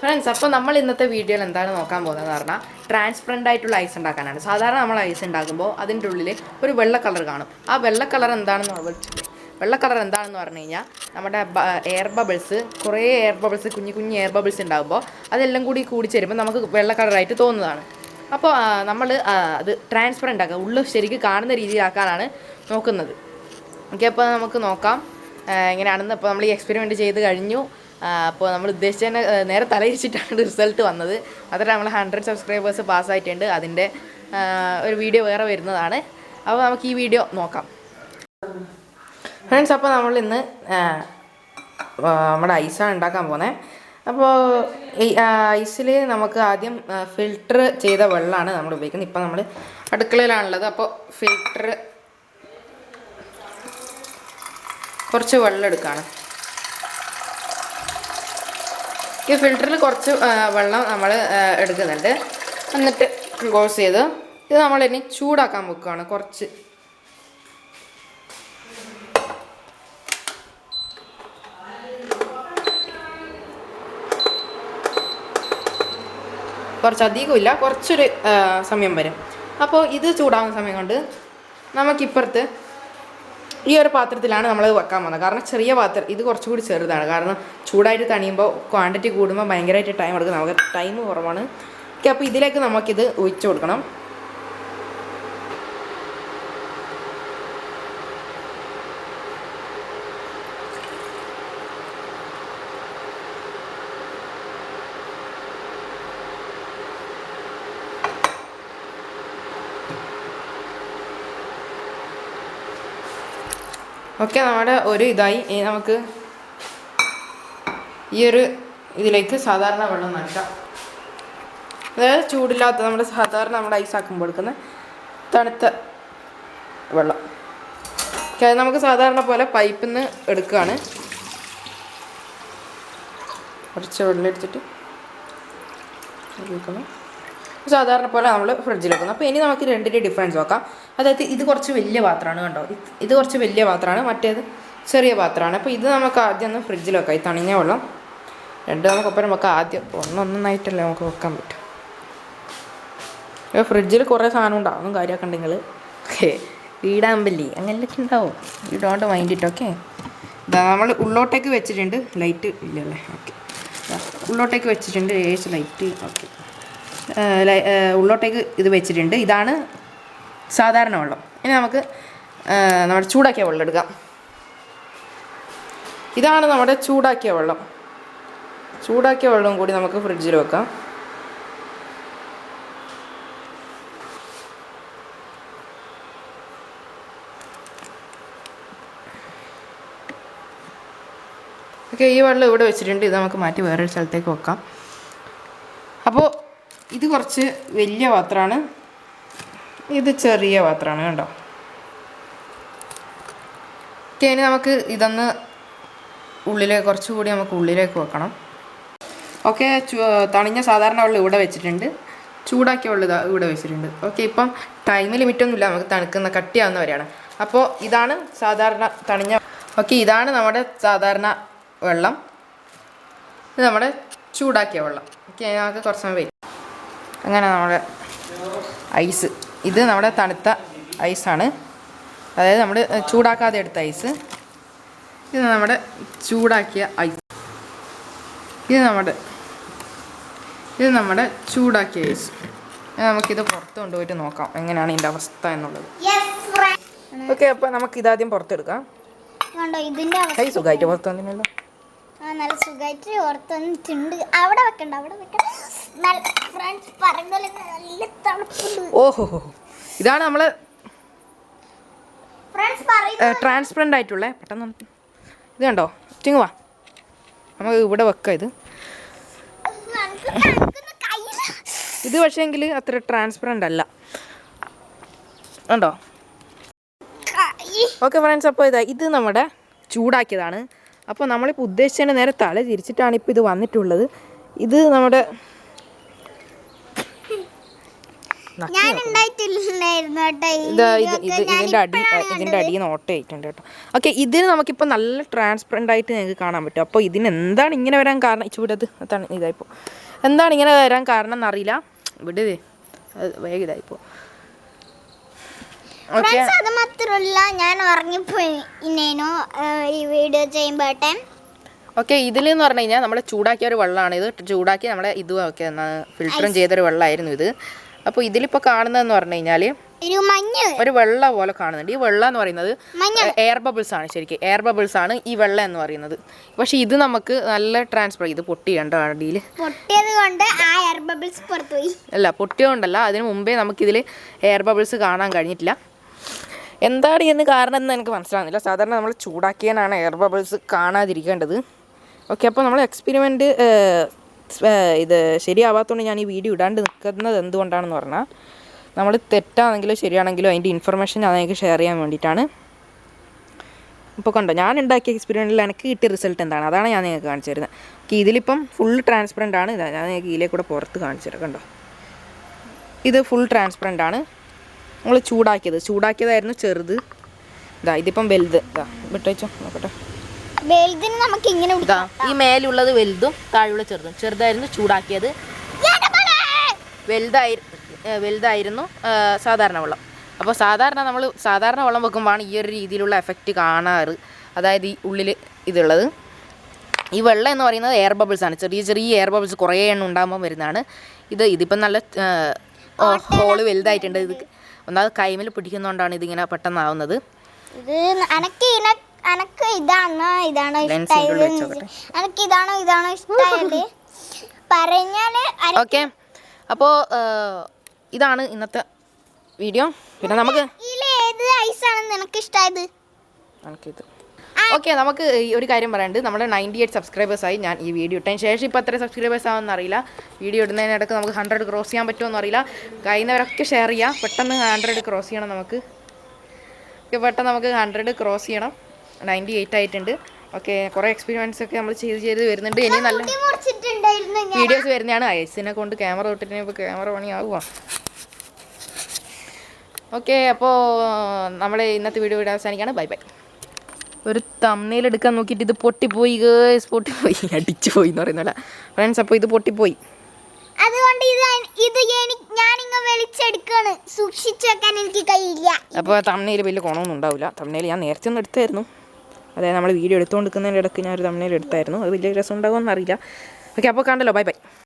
Friends, അപ്പോൾ നമ്മൾ ഇന്നത്തെ വീഡിയോയിൽ എന്താണ് നോക്കാൻ പോകുന്നതെന്ന് പറഞ്ഞാൽ ട്രാൻസ്പെറൻ്റ് ആയിട്ടുള്ള ഐസ് ഉണ്ടാക്കാനാണ്. സാധാരണ നമ്മൾ ഐസ് ഉണ്ടാക്കുമ്പോൾ അതിൻ്റെ ഉള്ളിൽ ഒരു വെള്ള കളർ കാണും. ആ വെള്ള കളർ എന്താണെന്ന് പറഞ്ഞു കഴിഞ്ഞാൽ നമ്മുടെ എയർ ബബിൾസ്, കുറേ എയർ ബബിൾസ്, കുഞ്ഞു എയർ ബബിൾസ് ഉണ്ടാകുമ്പോൾ അതെല്ലാം കൂടി ചേരുമ്പോൾ നമുക്ക് വെള്ള കളറായിട്ട് തോന്നുന്നതാണ്. അപ്പോൾ നമ്മൾ അത് ട്രാൻസ്പെറൻ്റ് ആക്കുക, ഉള്ളു ശരിക്കും കാണുന്ന രീതിയിലാക്കാനാണ് നോക്കുന്നത്. ഓക്കെ, അപ്പോൾ നമുക്ക് നോക്കാം എങ്ങനെയാണെന്ന്. അപ്പോൾ നമ്മൾ ഈ എക്സ്പെരിമെൻറ്റ് ചെയ്ത് കഴിഞ്ഞു. അപ്പോൾ നമ്മൾ ഉദ്ദേശിച്ചതിന് നേരെ തലയിരിച്ചിട്ടാണ് റിസൾട്ട് വന്നത്. അതിൽ നമ്മൾ 100 സബ്സ്ക്രൈബേഴ്സ് പാസ്സായിട്ടുണ്ട്. അതിൻ്റെ ഒരു വീഡിയോ വേറെ വരുന്നതാണ്. അപ്പോൾ നമുക്ക് ഈ വീഡിയോ നോക്കാം. ഫ്രണ്ട്സ്, അപ്പോൾ നമ്മൾ ഇന്ന് നമ്മുടെ ഐസാണ് ഉണ്ടാക്കാൻ പോകുന്നത്. അപ്പോൾ ഈ ഐസിൽ നമുക്ക് ആദ്യം ഫിൽറ്റർ ചെയ്ത വെള്ളമാണ് നമ്മൾ ഉപയോഗിക്കുന്നത്. ഇപ്പം നമ്മൾ അടുക്കളയിലാണുള്ളത്. അപ്പോൾ ഫിൽറ്റർ കുറച്ച് വെള്ളം എടുക്കുകയാണ്. ഈ ഫിൽറ്ററിൽ കുറച്ച് വെള്ളം നമ്മൾ എടുക്കുന്നുണ്ട്. എന്നിട്ട് ക്ലോസ് ചെയ്ത് ഇത് നമ്മളിനി ചൂടാക്കാൻ വെക്കുകയാണ്. കുറച്ചധികമില്ല, കുറച്ചൊരു സമയം വരും. അപ്പോൾ ഇത് ചൂടാകുന്ന സമയം കൊണ്ട് നമുക്കിപ്പുറത്ത് ഈ ഒരു പാത്രത്തിലാണ് നമ്മൾ വെക്കാൻ പോകുന്നത്. കാരണം ചെറിയ പാത്രം, ഇത് കുറച്ചുകൂടി ചെറുതാണ്. കാരണം ചൂടായിട്ട് തണിയുമ്പോൾ ക്വാണ്ടിറ്റി കൂടുമ്പോൾ ഭയങ്കരമായിട്ട് ടൈം എടുക്കും. നമുക്ക് ടൈം കുറവാണ്. ഓക്കെ, അപ്പോൾ ഇതിലേക്ക് നമുക്കിത് ഒഴിച്ചു കൊടുക്കണം. ഓക്കെ, നമ്മുടെ ഒരു ഇതായി. നമുക്ക് ഈ ഒരു ഇതിലേക്ക് സാധാരണ വെള്ളം നനയ്ക്കാം. അതായത് ചൂടില്ലാത്ത നമ്മുടെ ഐസാക്കുമ്പോൾ എടുക്കുന്ന തണുത്ത വെള്ളം. ഓക്കെ, അത് നമുക്ക് സാധാരണ പോലെ പൈപ്പിൽ നിന്ന് എടുക്കുകയാണ്. കുറച്ച് വെള്ളം എടുത്തിട്ട് വെക്കണം. സാധാരണ പോലെ നമ്മൾ ഫ്രിഡ്ജിൽ വെക്കുന്നു. അപ്പോൾ ഇനി നമുക്ക് രണ്ടിൻ്റെ ഡിഫറൻസ് നോക്കാം. അതായത് ഇത് കുറച്ച് വലിയ പാത്രമാണ്, കണ്ടോ, ഇത് കുറച്ച് വലിയ പാത്രമാണ്, മറ്റേത് ചെറിയ പാത്രമാണ്. അപ്പോൾ ഇത് നമുക്ക് ആദ്യം ഒന്ന് ഫ്രിഡ്ജിൽ വെക്കാം. ഈ തണിഞ്ഞ വെള്ളം രണ്ട് നമുക്കൊപ്പം വെക്കാം. ആദ്യം ഒന്നൊന്നായിട്ടല്ലേ നമുക്ക് വെക്കാൻ പറ്റും. ഫ്രിഡ്ജിൽ കുറേ സാധനം ഉണ്ടാവും, ഒന്നും കാര്യമാക്കണ്ടെങ്കിൽ. ഓക്കെ, വീടാകുമ്പല്ലേ അങ്ങനെയൊക്കെ ഉണ്ടാവും. You don't mind it. Okay, ഇതാ നമ്മൾ ഉള്ളോട്ടേക്ക് വെച്ചിട്ടുണ്ട്. ലൈറ്റ് ഇല്ലല്ലേ? ഓക്കെ, ഉള്ളോട്ടേക്ക് വെച്ചിട്ടുണ്ട്. ലൈറ്റ്. ഓക്കെ, ഉള്ളോട്ടേക്ക് ഇത് വെച്ചിട്ടുണ്ട്. ഇതാണ് സാധാരണ വെള്ളം. ഇനി നമുക്ക് നമ്മുടെ ചൂടാക്കിയ വെള്ളം എടുക്കാം. ഇതാണ് നമ്മുടെ ചൂടാക്കിയ വെള്ളം. ചൂടാക്കിയ വെള്ളം കൂടി നമുക്ക് ഫ്രിഡ്ജിൽ വെക്കാം. ഓക്കെ, ഈ വെള്ളം ഇവിടെ വെച്ചിട്ടുണ്ട്. ഇത് നമുക്ക് മാറ്റി വേറൊരു സ്ഥലത്തേക്ക് വെക്കാം. അപ്പോൾ ഇത് കുറച്ച് വലിയ പാത്രമാണ്, ഇത് ചെറിയ പാത്രമാണ്, കണ്ടോ. ഓക്കെ, ഇനി നമുക്ക് ഇതൊന്ന് കുറച്ചുകൂടി നമുക്ക് ഉള്ളിലേക്ക് വെക്കണം. ഓക്കെ, തണിഞ്ഞ സാധാരണ വെള്ളം ഇവിടെ വെച്ചിട്ടുണ്ട്. ചൂടാക്കിയ വെള്ളം ഇവിടെ വെച്ചിട്ടുണ്ട്. ഓക്കെ, ഇപ്പം ടൈം ലിമിറ്റൊന്നുമില്ല, നമുക്ക് തണുക്കുന്ന കട്ടിയാവുന്ന വരെയാണ്. അപ്പോൾ ഇതാണ് സാധാരണ തണിഞ്ഞ. ഓക്കെ, ഇതാണ് നമ്മുടെ സാധാരണ വെള്ളം. ഇത് നമ്മുടെ ചൂടാക്കിയ വെള്ളം. ഓക്കെ, നമുക്ക് കുറച്ച് സമയം വരും. അങ്ങനെ നമ്മുടെ ഐസ്, ഇത് നമ്മുടെ തണുത്ത ഐസാണ്. അതായത് നമ്മൾ ചൂടാക്കാതെ എടുത്ത ഐസ്. ഇത് നമ്മുടെ ചൂടാക്കിയ ഐസ്. ഇത് നമ്മുടെ ചൂടാക്കിയ ഐസ്. നമുക്കിത് പുറത്ത് കൊണ്ടുപോയിട്ട് നോക്കാം എങ്ങനെയാണ് ഇതിൻ്റെ അവസ്ഥ എന്നുള്ളത്. ഓക്കെ, അപ്പോൾ നമുക്കിതാദ്യം പുറത്തെടുക്കാം. സുഖമായിട്ട് പുറത്ത് വന്നില്ലല്ലോ. നല്ല സുഖമായിട്ട് പുറത്ത് വന്നിട്ടുണ്ട്. അവിടെ വെക്കണ്ട, അവിടെ വെക്കണ്ട. ഓഹോ, ഇതാണ് നമ്മൾ ട്രാൻസ്പെറൻ്റ് ആയിട്ടുള്ള. പെട്ടെന്ന് ഇത് കണ്ടോ, ചിങ്ങുവാ, നമുക്ക് ഇവിടെ വെക്കാം. ഇത് പക്ഷേങ്കിൽ അത്ര ട്രാൻസ്പെറൻ്റ് അല്ല, കണ്ടോ. ഓക്കെ ഫ്രണ്ട്സ്, അപ്പോൾ ഇത് നമ്മുടെ ചൂടാക്കിയതാണ്. അപ്പോൾ നമ്മളിപ്പോൾ ഉദ്ദേശിച്ചതിന് നേരെ തല തിരിച്ചിട്ടാണ് ഇപ്പോൾ ഇത് വന്നിട്ടുള്ളത്. ഇത് നമ്മുടെ ഞാൻ ഉണ്ടായിട്ടില്ലായിരുന്നു കേട്ടോ. ഇതിൻ്റെ അടിയിൽ നിന്ന് ഓട്ട ആയിട്ടുണ്ട് കേട്ടോ. ഓക്കെ, ഇതിന് നമുക്കിപ്പോൾ നല്ല ട്രാൻസ്പെറൻ്റ് ആയിട്ട് നിങ്ങൾക്ക് കാണാൻ പറ്റും. അപ്പോൾ ഇതിന് എന്താണ് ഇങ്ങനെ വരാൻ കാരണം, ഇച്ചിവിടത് അതാണ് ഇതായിപ്പോൾ എന്താണ് ഇങ്ങനെ വരാൻ കാരണം എന്നറിയില്ല. ഇവിടെ വേഗം ഇതായിപ്പോൾ. ഓക്കെ, അത് മാത്രമല്ല ഞാൻ ഉറങ്ങിപ്പോയി ഈ വീഡിയോ ചെയ്യുമ്പോട്ടെ. ഓക്കെ, ഇതിലെന്ന് പറഞ്ഞു കഴിഞ്ഞാൽ നമ്മൾ ചൂടാക്കിയ ഒരു വെള്ളമാണ്. ഇത് ചൂടാക്കി നമ്മളെ ഇതും ഒക്കെ ഫിൽറ്ററും ചെയ്തൊരു വെള്ളമായിരുന്നു ഇത്. അപ്പോൾ ഇതിലിപ്പോൾ കാണുന്നതെന്ന് പറഞ്ഞു കഴിഞ്ഞാൽ ഒരു വെള്ള പോലെ കാണുന്നുണ്ട്. ഈ വെള്ളം എന്ന് പറയുന്നത് എയർ ബബിൾസ് ആണ്. ശരിക്കും എയർ ബബിൾസ് ആണ് ഈ വെള്ളം എന്ന് പറയുന്നത്. പക്ഷേ ഇത് നമുക്ക് നല്ല ട്രാൻസ്ഫർ ഇത് പൊട്ടിയുണ്ടോ അടിയിൽ പൊട്ടിയത് കൊണ്ട് ആ എയർ ബബിൾസ് പുറത്തുപോയി. അല്ല, പൊട്ടിയോണ്ടല്ല, അതിന് മുമ്പേ നമുക്കിതിൽ എയർ ബബിൾസ് കാണാൻ കഴിഞ്ഞിട്ടില്ല. എന്താണ് ഇതിന് കാരണം എന്ന് എനിക്ക് മനസ്സിലാകുന്നില്ല. സാധാരണ നമ്മൾ ചൂടാക്കിയാലാണ് എയർ ബബിൾസ് കാണാതിരിക്കേണ്ടത്. ഓക്കെ, അപ്പോൾ നമ്മൾ എക്സ്പെരിമെൻറ്റ് ഇത് ശരിയാവാത്തതുകൊണ്ട് ഞാൻ ഈ വീഡിയോ ഇടാണ്ട് നിൽക്കുന്നത് എന്തുകൊണ്ടാണെന്ന് പറഞ്ഞാൽ, നമ്മൾ തെറ്റാണെങ്കിലും ശരിയാണെങ്കിലും അതിൻ്റെ ഇൻഫർമേഷൻ ഞാൻ എനിക്ക് ഷെയർ ചെയ്യാൻ വേണ്ടിയിട്ടാണ്. ഇപ്പോൾ കണ്ടോ, ഞാൻ ഉണ്ടാക്കിയ എക്സ്പെരിമെൻറ്റിൽ എനിക്ക് കിട്ടിയ റിസൾട്ട് എന്താണ്, അതാണ് ഞാൻ നിങ്ങൾക്ക് കാണിച്ചു തരുന്നത്. ഓക്കെ, ഇതിലിപ്പം ഫുൾ ട്രാൻസ്പെറൻ്റ് ആണ്. ഇതാ ഞാൻ നിങ്ങൾക്ക് ഇതിലേ കൂടെ പുറത്ത് കാണിച്ചു തരാം. കണ്ടോ, ഇത് ഫുൾ ട്രാൻസ്പെറൻ്റ് ആണ്. നമ്മൾ ചൂടാക്കിയതായിരുന്നു ചെറുത്. ഇതാ ഇതിപ്പം വലുത്. ഇതാ വിട്ടേച്ചോ നോക്കട്ടെ. നമുക്ക് ഇങ്ങനെ ഈ മേലുള്ളത് വലുതും താഴെയുള്ള ചെറുതും. ചെറുതായിരുന്നു ചൂടാക്കിയത്, വലുതായിരുന്നു സാധാരണ വെള്ളം. അപ്പോൾ നമ്മൾ സാധാരണ വെള്ളം വെക്കുമ്പോഴാണ് ഈ ഒരു രീതിയിലുള്ള എഫക്റ്റ് കാണാറ്. അതായത് ഈ ഉള്ളിൽ ഇതുള്ളത്. ഈ വെള്ളം എന്ന് പറയുന്നത് എയർ ബബിൾസ് ആണ്. ചെറിയ ചെറിയ എയർ ബബിൾസ് കുറേ എണ്ണം ഉണ്ടാകുമ്പോൾ വരുന്നതാണ്. ഇതിപ്പം നല്ല ഹോള് വലുതായിട്ടുണ്ട്. ഇത് ഒന്നാമത് കൈമിൽ പിടിക്കുന്നതുകൊണ്ടാണ് ഇതിങ്ങനെ പെട്ടെന്നാവുന്നത്. ഇതാണോ ഇഷ്ടമായത് പറഞ്ഞാല്. ഓക്കെ, അപ്പോൾ ഇതാണ് ഇന്നത്തെ വീഡിയോ. പിന്നെ നമുക്ക് ഏത് ഐസാണ് നിനക്ക് ഇഷ്ടമായത്? നമുക്കിത് ഓക്കെ, നമുക്ക് ഒരു കാര്യം പറയാനുണ്ട്. നമ്മുടെ 98 സബ്സ്ക്രൈബേഴ്സായി ഞാൻ ഈ വീഡിയോ ഇട്ടതിന് ശേഷം. ഇപ്പോൾ എത്ര സബ്സ്ക്രൈബേഴ്സ് ആവുമെന്ന് അറിയില്ല. വീഡിയോ ഇടുന്നതിനിടയ്ക്ക് നമുക്ക് 100 ക്രോസ് ചെയ്യാൻ പറ്റുമോ അറിയില്ല. കഴിയുന്നവരൊക്കെ ഷെയർ ചെയ്യുക. പെട്ടെന്ന് 100 ക്രോസ് ചെയ്യണം നമുക്ക്. ഓക്കെ, പെട്ടെന്ന് നമുക്ക് 100 ക്രോസ് ചെയ്യണം. 98 ആയിട്ടുണ്ട്. ഓക്കെ, കുറേ എക്സ്പീരിയൻസ് ഒക്കെ നമ്മൾ ചെയ്ത് വരുന്നുണ്ട്. ഇനി നല്ല വീഡിയോസ് വരുന്നതാണ്. ഐസിനെ കൊണ്ട് ക്യാമറ തൊട്ടിട്ട് ഇപ്പോൾ ക്യാമറ പണിയാവുക. ഓക്കെ, അപ്പോൾ നമ്മൾ ഇന്നത്തെ വീഡിയോ ഇവിടെ അവസാനിക്കുകയാണ്. Bye bye. ഒരു തംബ്നെയിൽ എടുക്കാൻ നോക്കിയിട്ട് ഇത് പൊട്ടിപ്പോയി, അടിച്ചു പോയി എന്ന് പറയുന്നില്ല ഫ്രണ്ട്സ്. അപ്പോൾ ഇത് പൊട്ടിപ്പോയി, അതുകൊണ്ട് ഞാനിങ്ങ വലിച്ചെടുക്കാണ്. സൂക്ഷിച്ചു വെക്കാൻ എനിക്ക് കഴിയില്ല. അപ്പോൾ തംബ്നെയിൽ വലിയ ഗുണമൊന്നും ഉണ്ടാവില്ല. തംബ്നെയിൽ ഞാൻ നേരത്തെ ഒന്നും എടുത്തായിരുന്നു. അതായത് നമ്മൾ വീഡിയോ എടുത്തുകൊണ്ടിരിക്കുന്നതിൻ്റെ ഇടയ്ക്ക് ഞാനൊരു തംബ്നെയിൽ എടുത്തായിരുന്നു. അത് വലിയ രസം ഉണ്ടാകുമെന്ന് അറിയില്ല. ഓക്കെ, അപ്പോൾ കണ്ടല്ലോ. Bye bye.